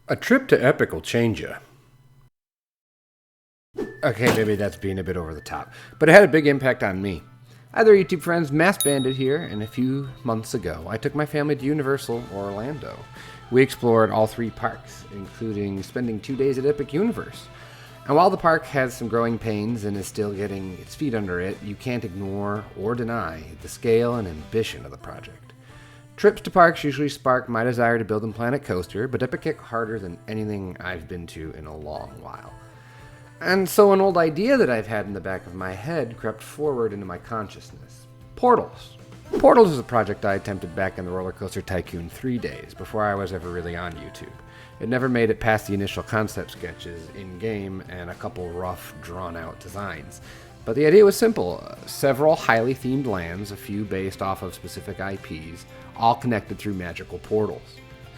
A trip to Epic will change you. Okay, maybe that's being a bit over the top, but it had a big impact on me. Hi there, YouTube friends. Maskedbandit here, and a few months ago, I took my family to Universal Orlando. We explored all three parks, including spending 2 days at Epic Universe. And while the park has some growing pains and is still getting its feet under it, you can't ignore or deny the scale and ambition of the project. Trips to parks usually spark my desire to build a Planet Coaster, but Epic hit harder than anything I've been to in a long while. And so an old idea that I've had in the back of my head crept forward into my consciousness. Portals. Portals is a project I attempted back in the Roller Coaster Tycoon 3 days, before I was ever really on YouTube. It never made it past the initial concept sketches in-game and a couple rough, drawn-out designs. But the idea was simple. Several highly themed lands, a few based off of specific IPs, all connected through magical portals.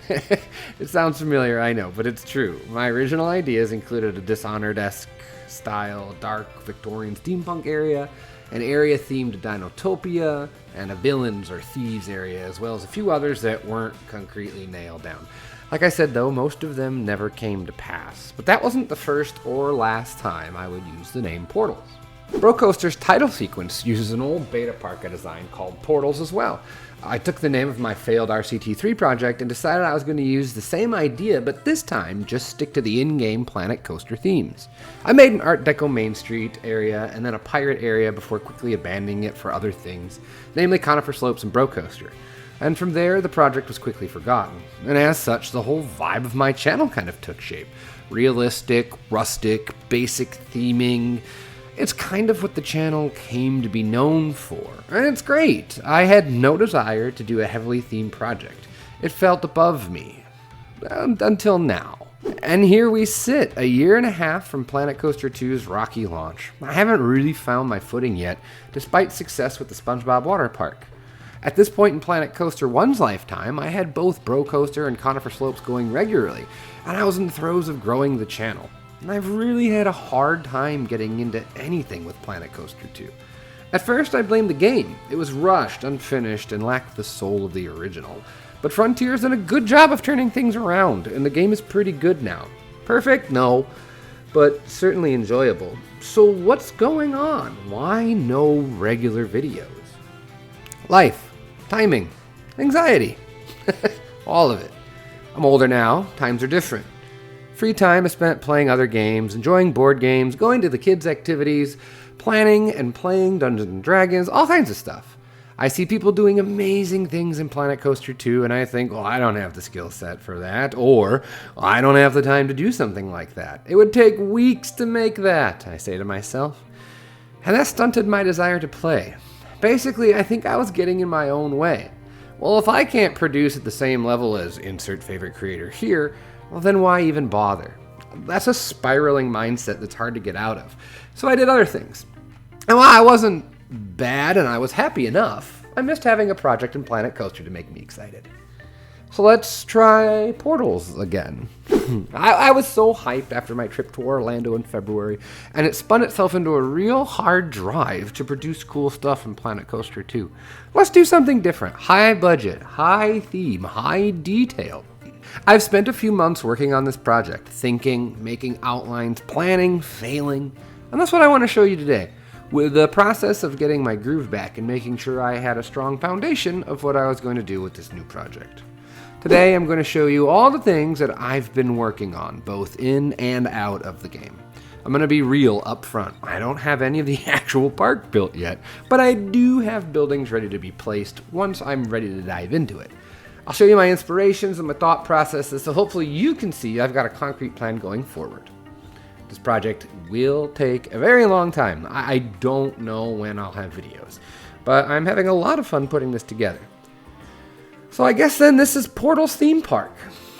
It sounds familiar, I know, but it's true. My original ideas included a Dishonored-esque style, dark Victorian steampunk area, an area themed to Dinotopia, and a villains or thieves area, as well as a few others that weren't concretely nailed down. Like I said, though, most of them never came to pass. But that wasn't the first or last time I would use the name Portals. Rollercoasters' title sequence uses an old beta park I designed called Portals as well. I took the name of my failed RCT3 project and decided I was going to use the same idea, but this time just stick to the in-game Planet Coaster themes. I made an Art Deco Main Street area and then a pirate area before quickly abandoning it for other things, namely Conifer Slopes and Bro Coaster. And from there, the project was quickly forgotten. And as such, the whole vibe of my channel kind of took shape. Realistic, rustic, basic theming. It's kind of what the channel came to be known for. And it's great. I had no desire to do a heavily themed project. It felt above me. Until now. And here we sit, a year and a half from Planet Coaster 2's rocky launch. I haven't really found my footing yet, despite success with the SpongeBob Water Park. At this point in Planet Coaster 1's lifetime, I had both Bro Coaster and Conifer Slopes going regularly, and I was in the throes of growing the channel. And I've really had a hard time getting into anything with Planet Coaster 2. At first, I blamed the game. It was rushed, unfinished, and lacked the soul of the original. But Frontier's done a good job of turning things around, and the game is pretty good now. Perfect? No. But certainly enjoyable. So what's going on? Why no regular videos? Life, timing, anxiety, all of it. I'm older now, times are different. Free time is spent playing other games, enjoying board games, going to the kids' activities, planning and playing Dungeons and Dragons, all kinds of stuff. I see people doing amazing things in Planet Coaster 2, and I think, well, I don't have the skill set for that, or I don't have the time to do something like that. It would take weeks to make that, I say to myself. And that stunted my desire to play. Basically, I think I was getting in my own way. Well, if I can't produce at the same level as insert favorite creator here, well, then why even bother? That's a spiraling mindset that's hard to get out of. So I did other things. And while I wasn't bad and I was happy enough, I missed having a project in Planet Coaster to make me excited. So let's try Portals again. I was so hyped after my trip to Orlando in February, and it spun itself into a real hard drive to produce cool stuff in Planet Coaster 2. Let's do something different. High budget, high theme, high detail. I've spent a few months working on this project, thinking, making outlines, planning, failing, and that's what I want to show you today, with the process of getting my groove back and making sure I had a strong foundation of what I was going to do with this new project. Today I'm going to show you all the things that I've been working on, both in and out of the game. I'm going to be real up front. I don't have any of the actual park built yet, but I do have buildings ready to be placed once I'm ready to dive into it. I'll show you my inspirations and my thought processes, so hopefully you can see I've got a concrete plan going forward. This project will take a very long time. I don't know when I'll have videos, but I'm having a lot of fun putting this together. So I guess then this is Portals Theme Park,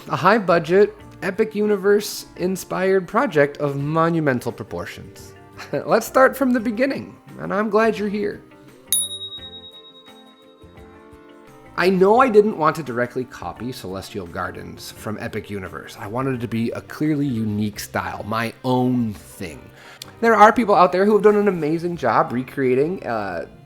a high-budget, Epic Universe-inspired project of monumental proportions. Let's start from the beginning, and I'm glad you're here. I know I didn't want to directly copy Celestial Gardens from Epic Universe. I wanted it to be a clearly unique style, my own thing. There are people out there who have done an amazing job recreating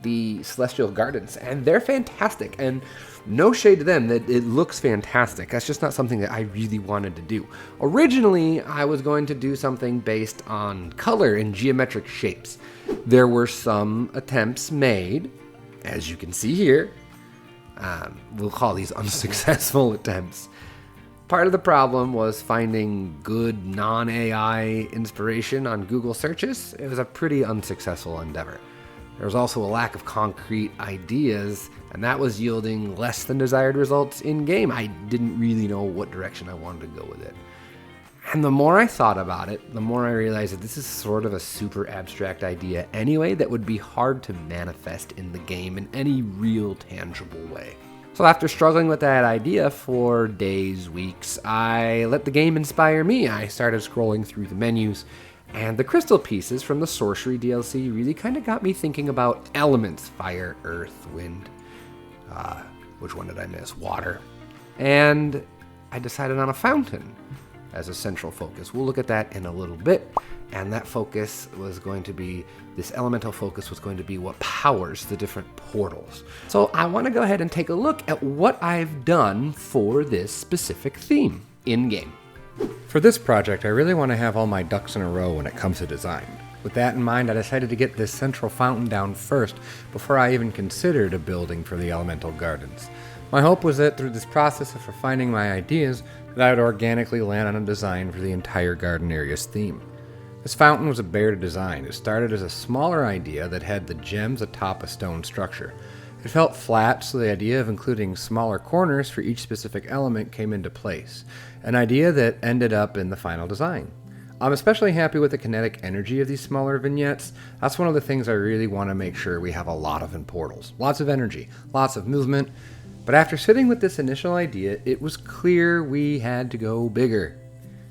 the Celestial Gardens, and they're fantastic. And No shade to them, that it looks fantastic. That's just not something that I really wanted to do. Originally, I was going to do something based on color and geometric shapes. There were some attempts made, as you can see here. We'll call these unsuccessful attempts. Part of the problem was finding good non-AI inspiration on Google searches. It was a pretty unsuccessful endeavor. There was also a lack of concrete ideas, and that was yielding less than desired results in-game. I didn't really know what direction I wanted to go with it. And the more I thought about it, the more I realized that this is sort of a super abstract idea anyway that would be hard to manifest in the game in any real tangible way. So after struggling with that idea for days, weeks, I let the game inspire me. I started scrolling through the menus, and the crystal pieces from the Sorcery DLC really kind of got me thinking about elements: fire, earth, wind. Which one did I miss? Water. And I decided on a fountain as a central focus. We'll look at that in a little bit. And that focus was going to be, this elemental focus was going to be what powers the different portals. So I want to go ahead and take a look at what I've done for this specific theme in-game. For this project, I really want to have all my ducks in a row when it comes to design. With that in mind, I decided to get this central fountain down first before I even considered a building for the elemental gardens. My hope was that through this process of refining my ideas, that I would organically land on a design for the entire garden area's theme. This fountain was a bear to design. It started as a smaller idea that had the gems atop a stone structure. It felt flat, so the idea of including smaller corners for each specific element came into place, an idea that ended up in the final design. I'm especially happy with the kinetic energy of these smaller vignettes. That's one of the things I really want to make sure we have a lot of in Portals. Lots of energy, lots of movement. But after sitting with this initial idea, it was clear we had to go bigger.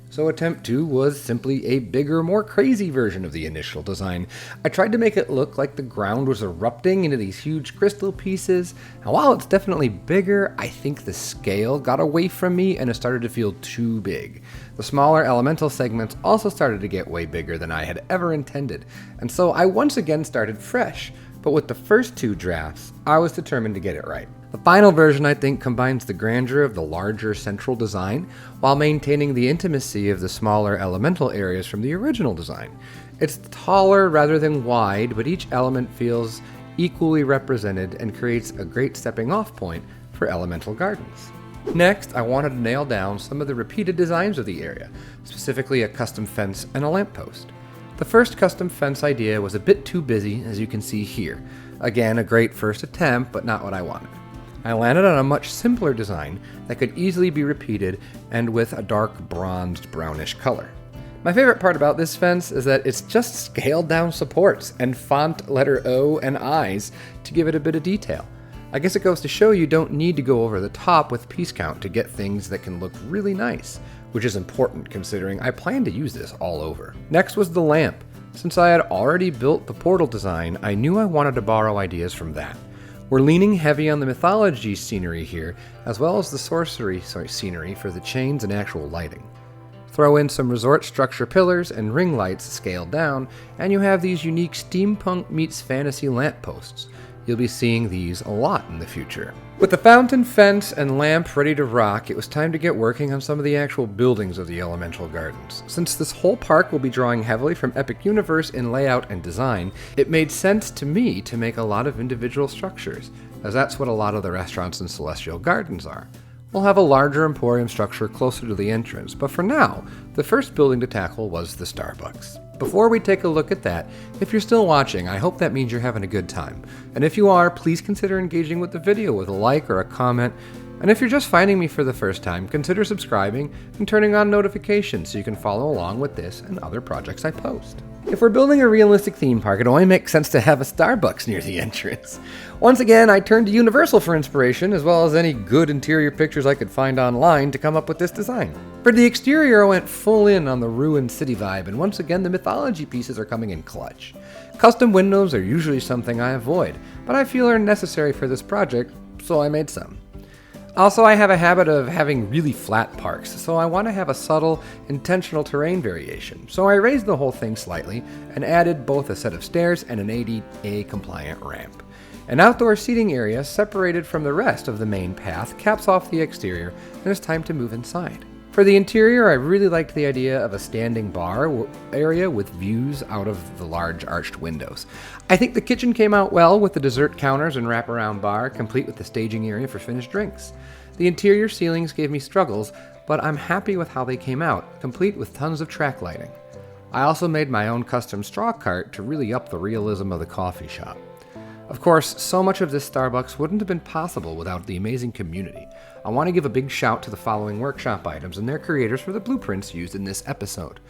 So attempt 2 was simply a bigger, more crazy version of the initial design. I tried to make it look like the ground was erupting into these huge crystal pieces, and while it's definitely bigger, I think the scale got away from me and it started to feel too big. The smaller elemental segments also started to get way bigger than I had ever intended, and so I once again started fresh. But with the first 2 drafts, I was determined to get it right. The final version, I think, combines the grandeur of the larger central design while maintaining the intimacy of the smaller elemental areas from the original design. It's taller rather than wide, but each element feels equally represented and creates a great stepping off point for elemental gardens. Next, I wanted to nail down some of the repeated designs of the area, specifically a custom fence and a lamppost. The first custom fence idea was a bit too busy, as you can see here. Again, a great first attempt, but not what I wanted. I landed on a much simpler design that could easily be repeated and with a dark bronzed brownish color. My favorite part about this fence is that it's just scaled down supports and font letter O and I's to give it a bit of detail. I guess it goes to show you don't need to go over the top with piece count to get things that can look really nice, which is important considering I plan to use this all over. Next was the lamp. Since I had already built the portal design, I knew I wanted to borrow ideas from that. We're leaning heavy on the mythology scenery here, as well as the sorcery scenery for the chains and actual lighting. Throw in some resort structure pillars and ring lights scaled down, and you have these unique steampunk meets fantasy lampposts. You'll be seeing these a lot in the future. With the fountain, fence, and lamp ready to rock, it was time to get working on some of the actual buildings of the elemental gardens. Since this whole park will be drawing heavily from Epic Universe in layout and design, it made sense to me to make a lot of individual structures, as that's what a lot of the restaurants in Celestial Gardens are. We'll have a larger emporium structure closer to the entrance, but for now, the first building to tackle was the Starbucks. Before we take a look at that, if you're still watching, I hope that means you're having a good time. And if you are, please consider engaging with the video with a like or a comment. And if you're just finding me for the first time, consider subscribing and turning on notifications so you can follow along with this and other projects I post. If we're building a realistic theme park, it only makes sense to have a Starbucks near the entrance. Once again, I turned to Universal for inspiration, as well as any good interior pictures I could find online to come up with this design. For the exterior, I went full in on the ruined city vibe, and once again, the mythology pieces are coming in clutch. Custom windows are usually something I avoid, but I feel are necessary for this project, so I made some. Also, I have a habit of having really flat parks, so I want to have a subtle, intentional terrain variation. So I raised the whole thing slightly and added both a set of stairs and an ADA compliant ramp. An outdoor seating area separated from the rest of the main path caps off the exterior, and it's time to move inside. For the interior, I really liked the idea of a standing bar area with views out of the large arched windows. I think the kitchen came out well with the dessert counters and wraparound bar, complete with the staging area for finished drinks. The interior ceilings gave me struggles, but I'm happy with how they came out, complete with tons of track lighting. I also made my own custom straw cart to really up the realism of the coffee shop. Of course, so much of this Starbucks wouldn't have been possible without the amazing community. I want to give a big shout to the following workshop items and their creators for the blueprints used in this episode.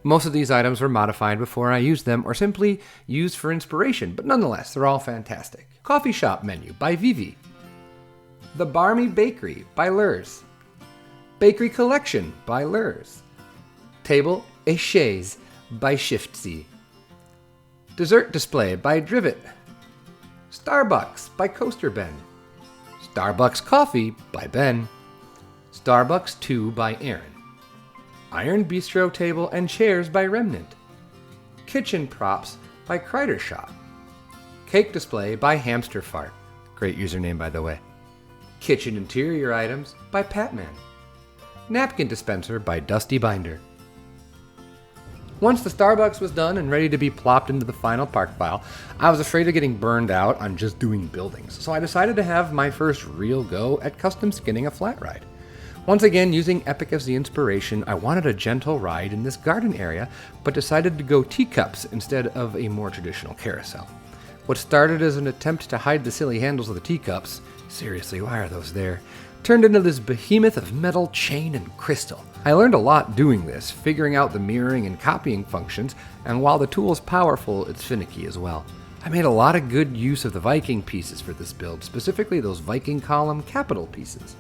Most of these items were modified before I used them or simply used for inspiration, but nonetheless, they're all fantastic. Coffee Shop Menu by Vivi. The Barmy Bakery by Lurs. Bakery Collection by Lurs. Table et Chaise by Shiftsy. Dessert Display by Drivet. Starbucks by Coaster Ben. Starbucks Coffee by Ben. Starbucks 2 by Aaron. Iron Bistro Table and Chairs by Remnant. Kitchen Props by Kreider Shop. Cake Display by Hamster Fart. Great username, by the way. Kitchen Interior Items by Patman. Napkin Dispenser by Dusty Binder. Once the Starbucks was done and ready to be plopped into the final park file, I was afraid of getting burned out on just doing buildings, so I decided to have my first real go at custom skinning a flat ride. Once again, using Epic as the inspiration, I wanted a gentle ride in this garden area, but decided to go teacups instead of a more traditional carousel. What started as an attempt to hide the silly handles of the teacups, seriously, why are those there, turned into this behemoth of metal, chain, and crystal. I learned a lot doing this, figuring out the mirroring and copying functions, and while the tool is powerful, it's finicky as well. I made a lot of good use of the Viking pieces for this build, specifically those Viking column capital pieces.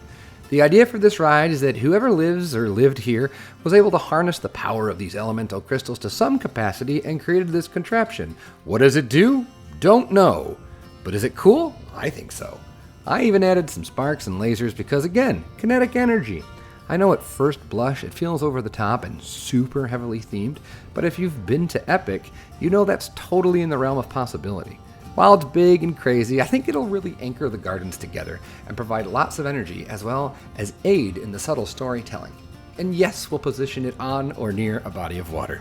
The idea for this ride is that whoever lives or lived here was able to harness the power of these elemental crystals to some capacity and created this contraption. What does it do? Don't know. But is it cool? I think so. I even added some sparks and lasers because, again, kinetic energy. I know at first blush it feels over the top and super heavily themed, but if you've been to Epic, you know that's totally in the realm of possibility. While it's big and crazy, I think it'll really anchor the gardens together and provide lots of energy as well as aid in the subtle storytelling. And yes, we'll position it on or near a body of water.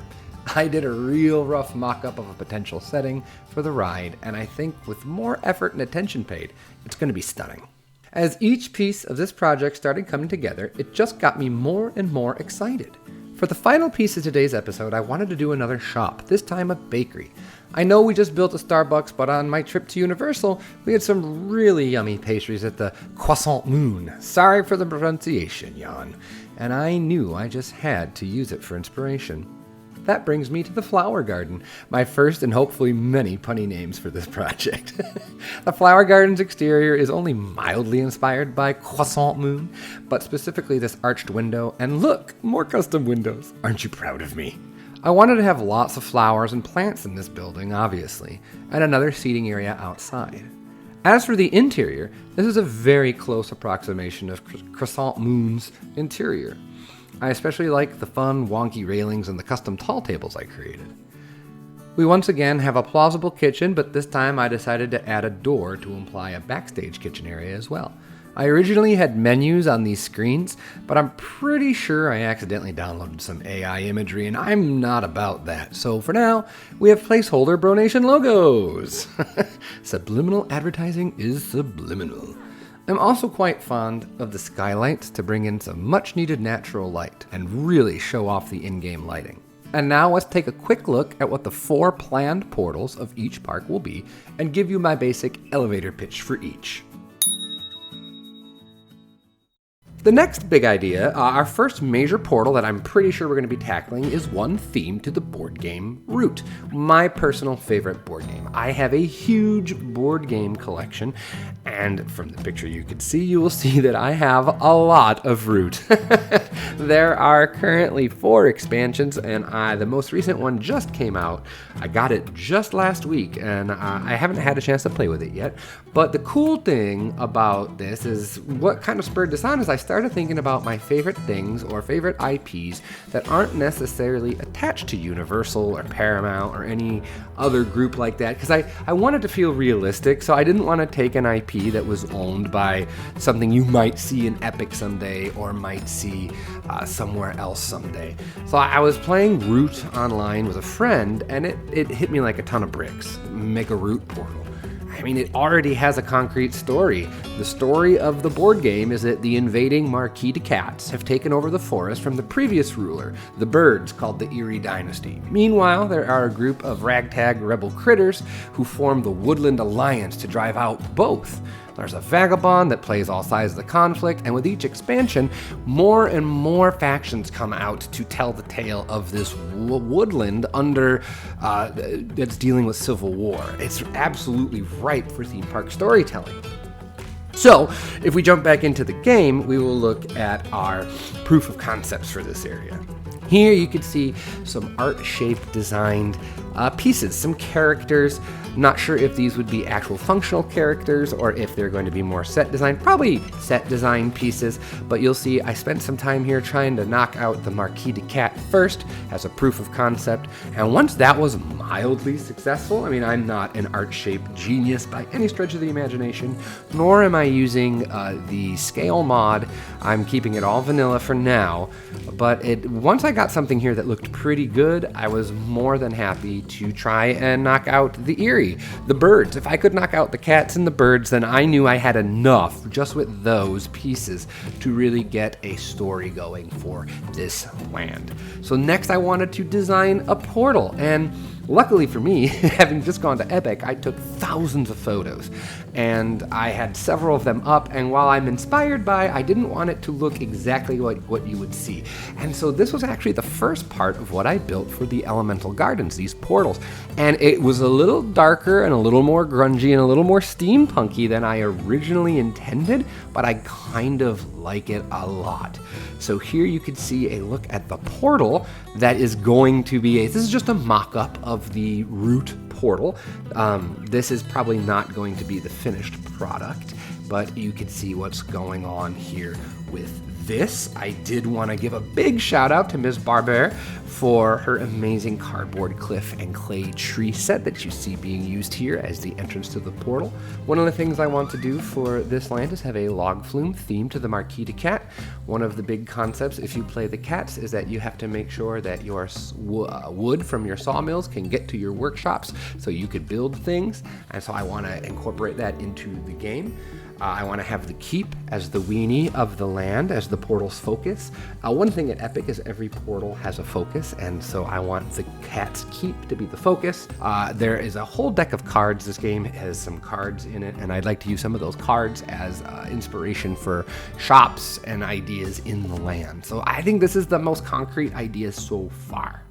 I did a real rough mock-up of a potential setting for the ride, and I think with more effort and attention paid, it's going to be stunning. As each piece of this project started coming together, it just got me more and more excited. For the final piece of today's episode, I wanted to do another shop, this time a bakery. I know we just built a Starbucks, but on my trip to Universal, we had some really yummy pastries at the Croissant Moon. Sorry for the pronunciation, Jan. And I knew I just had to use it for inspiration. That brings me to the Flower Garden, my first and hopefully many punny names for this project. The Flower Garden's exterior is only mildly inspired by Croissant Moon, but specifically this arched window, and look, more custom windows. Aren't you proud of me? I wanted to have lots of flowers and plants in this building, obviously, and another seating area outside. As for the interior, this is a very close approximation of Croissant Moon's interior. I especially like the fun, wonky railings and the custom tall tables I created. We once again have a plausible kitchen, but this time I decided to add a door to imply a backstage kitchen area as well. I originally had menus on these screens, but I'm pretty sure I accidentally downloaded some AI imagery, and I'm not about that. So for now, we have placeholder Bronation logos. Subliminal advertising is subliminal. I'm also quite fond of the skylights to bring in some much needed natural light and really show off the in-game lighting. And now let's take a quick look at what the 4 planned portals of each park will be and give you my basic elevator pitch for each. The next big idea, our first major portal that I'm pretty sure we're going to be tackling, is one themed to the board game Root, my personal favorite board game. I have a huge board game collection, and from the picture you can see, you will see that I have a lot of Root. There are currently 4 expansions, and the most recent one just came out. I got it just last week, and I haven't had a chance to play with it yet, But the cool thing about this is what kind of spurred this on is I started thinking about my favorite things or favorite IPs that aren't necessarily attached to Universal or Paramount or any other group like that, because I wanted to feel realistic, so I didn't want to take an IP that was owned by something you might see in Epic someday or might see somewhere else someday. So I was playing Root online with a friend, and it hit me like a ton of bricks. Make a Root portal. I mean, it already has a concrete story. The story of the board game is that the invading Marquis de Cats have taken over the forest from the previous ruler, the birds called the Eerie Dynasty. Meanwhile, there are a group of ragtag rebel critters who form the Woodland Alliance to drive out both. There's a vagabond that plays all sides of the conflict, and with each expansion, more and more factions come out to tell the tale of this woodland that's dealing with civil war. It's absolutely ripe for theme park storytelling. So, if we jump back into the game, we will look at our proof of concepts for this area. Here you can see some art-shaped designed pieces, some characters. Not sure if these would be actual functional characters or if they're going to be more set design, probably set design pieces, but you'll see I spent some time here trying to knock out the Marquis de Cat first as a proof of concept, and once that was mildly successful, I mean, I'm not an art-shaped genius by any stretch of the imagination, nor am I using the scale mod. I'm keeping it all vanilla for now, but once I got something here that looked pretty good, I was more than happy to try and knock out the Eerie. The birds. If I could knock out the cats and the birds, then I knew I had enough just with those pieces to really get a story going for this land. So next I wanted to design a portal, and luckily for me, having just gone to Epic, I took thousands of photos, and I had several of them up, and while I'm inspired by, I didn't want it to look exactly like what you would see. And so this was actually the first part of what I built for the Elemental Gardens, these portals. And it was a little darker and a little more grungy and a little more steampunky than I originally intended, but I kind of like it a lot. So here you can see a look at the portal that is going to be this is just a mock-up of the Root portal. This is probably not going to be the finished product, but you can see what's going on here with this. I did want to give a big shout out to Ms. Barber for her amazing cardboard cliff and clay tree set that you see being used here as the entrance to the portal. One of the things I want to do for this land is have a log flume theme to the Marquis de Cat. One of the big concepts if you play the cats is that you have to make sure that your wood from your sawmills can get to your workshops so you could build things, and so I want to incorporate that into the game. I want to have the keep as the weenie of the land, as the portal's focus. One thing at Epic is every portal has a focus, and so I want the cat's keep to be the focus. There is a whole deck of cards. This game has some cards in it, and I'd like to use some of those cards as inspiration for shops and ideas in the land. So I think this is the most concrete idea so far.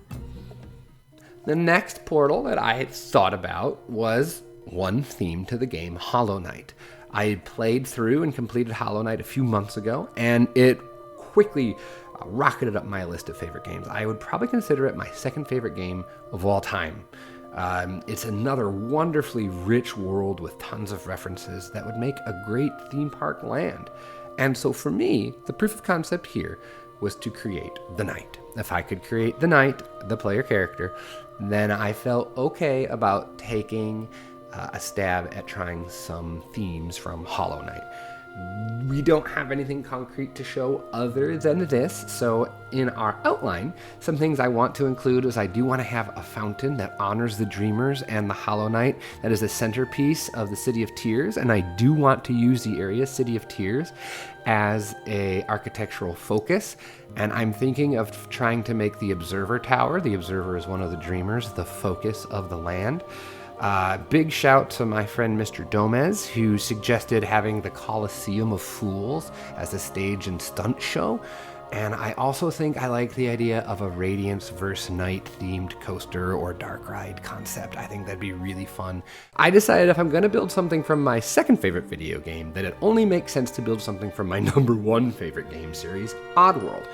The next portal that I had thought about was one theme to the game, Hollow Knight. I had played through and completed Hollow Knight a few months ago, and it quickly rocketed up my list of favorite games. I would probably consider it my second favorite game of all time. It's another wonderfully rich world with tons of references that would make a great theme park land. And so for me, the proof of concept here was to create the knight. If I could create the knight, the player character, then I felt okay about taking a stab at trying some themes from Hollow Knight. We don't have anything concrete to show other than this, so in our outline, some things I want to include is I do want to have a fountain that honors the Dreamers and the Hollow Knight that is the centerpiece of the City of Tears, and I do want to use the area City of Tears as a architectural focus, and I'm thinking of trying to make the Observer Tower, the Observer is one of the Dreamers, the focus of the land. Big shout to my friend Mr. Domez, who suggested having the Coliseum of Fools as a stage and stunt show. And I also think I like the idea of a Radiance vs. Night themed coaster or dark ride concept. I think that'd be really fun. I decided if I'm going to build something from my second favorite video game, that it only makes sense to build something from my number one favorite game series, Oddworld.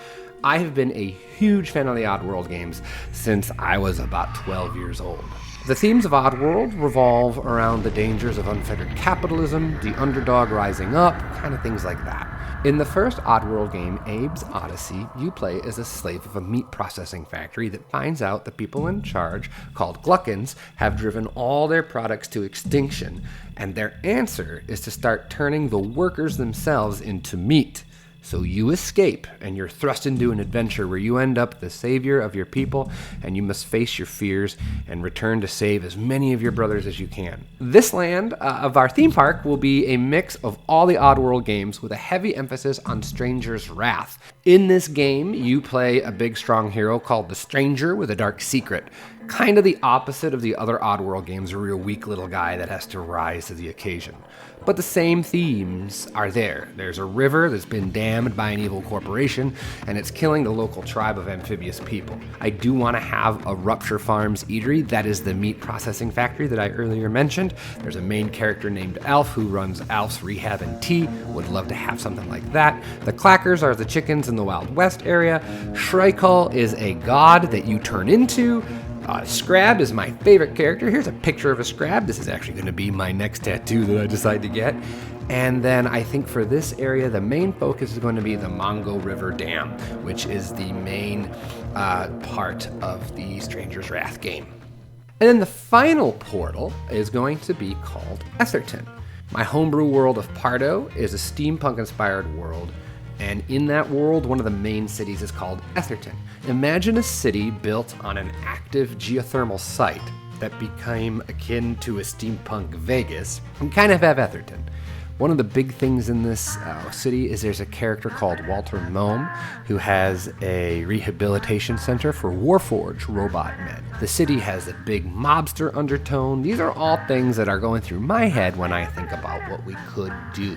I have been a huge fan of the Oddworld games since I was about 12 years old. The themes of Oddworld revolve around the dangers of unfettered capitalism, the underdog rising up, kind of things like that. In the first Oddworld game, Abe's Odyssey, you play as a slave of a meat processing factory that finds out the people in charge, called Gluckins, have driven all their products to extinction, and their answer is to start turning the workers themselves into meat. So you escape, and you're thrust into an adventure where you end up the savior of your people, and you must face your fears and return to save as many of your brothers as you can. This land of our theme park will be a mix of all the Oddworld games with a heavy emphasis on Stranger's Wrath. In this game, you play a big, strong hero called the Stranger with a dark secret. Kind of the opposite of the other Oddworld games, a real weak little guy that has to rise to the occasion. But the same themes are there. There's a river that's been dammed by an evil corporation, and it's killing the local tribe of amphibious people. I do want to have a Rupture Farms eatery. That is the meat processing factory that I earlier mentioned. There's a main character named Alf who runs Alf's Rehab and Tea. Would love to have something like that. The Clackers are the chickens in the Wild West area. Shrikal is a god that you turn into. Scrab is my favorite character. Here's a picture of a Scrab. This is actually going to be my next tattoo that I decide to get. And then I think for this area, the main focus is going to be the Mongo River Dam, which is the main part of the Stranger's Wrath game. And then the final portal is going to be called Etherton. My homebrew world of Pardo is a steampunk-inspired world. And in that world, one of the main cities is called Etherton. Imagine a city built on an active geothermal site that became akin to a steampunk Vegas. We kind of have Etherton. One of the big things in this city is there's a character called Walter Moem who has a rehabilitation center for Warforged robot men. The city has a big mobster undertone. These are all things that are going through my head when I think about what we could do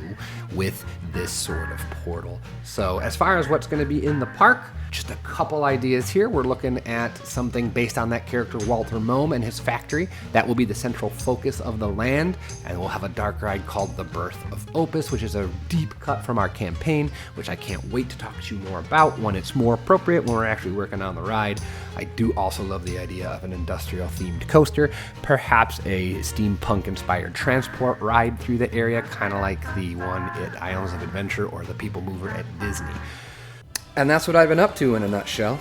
with this sort of portal. So as far as what's going to be in the park, just a couple ideas here. We're looking at something based on that character Walter Moem and his factory. That will be the central focus of the land, and we'll have a dark ride called The Birth of Opus, which is a deep cut from our campaign, which I can't wait to talk to you more about when it's more appropriate, when we're actually working on the ride. I do also love the idea of an industrial-themed coaster, perhaps a steampunk-inspired transport ride through the area, kind of like the one at Islands of Adventure or the People Mover at Disney. And that's what I've been up to in a nutshell.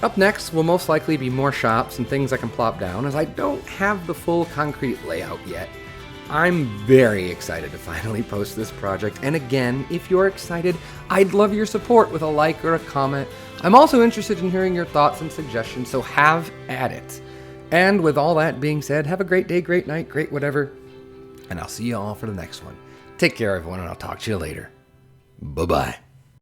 Up next will most likely be more shops and things I can plop down, as I don't have the full concrete layout yet. I'm very excited to finally post this project, and again, if you're excited, I'd love your support with a like or a comment. I'm also interested in hearing your thoughts and suggestions, so have at it. And with all that being said, have a great day, great night, great whatever, and I'll see you all for the next one. Take care, everyone, and I'll talk to you later. Bye-bye.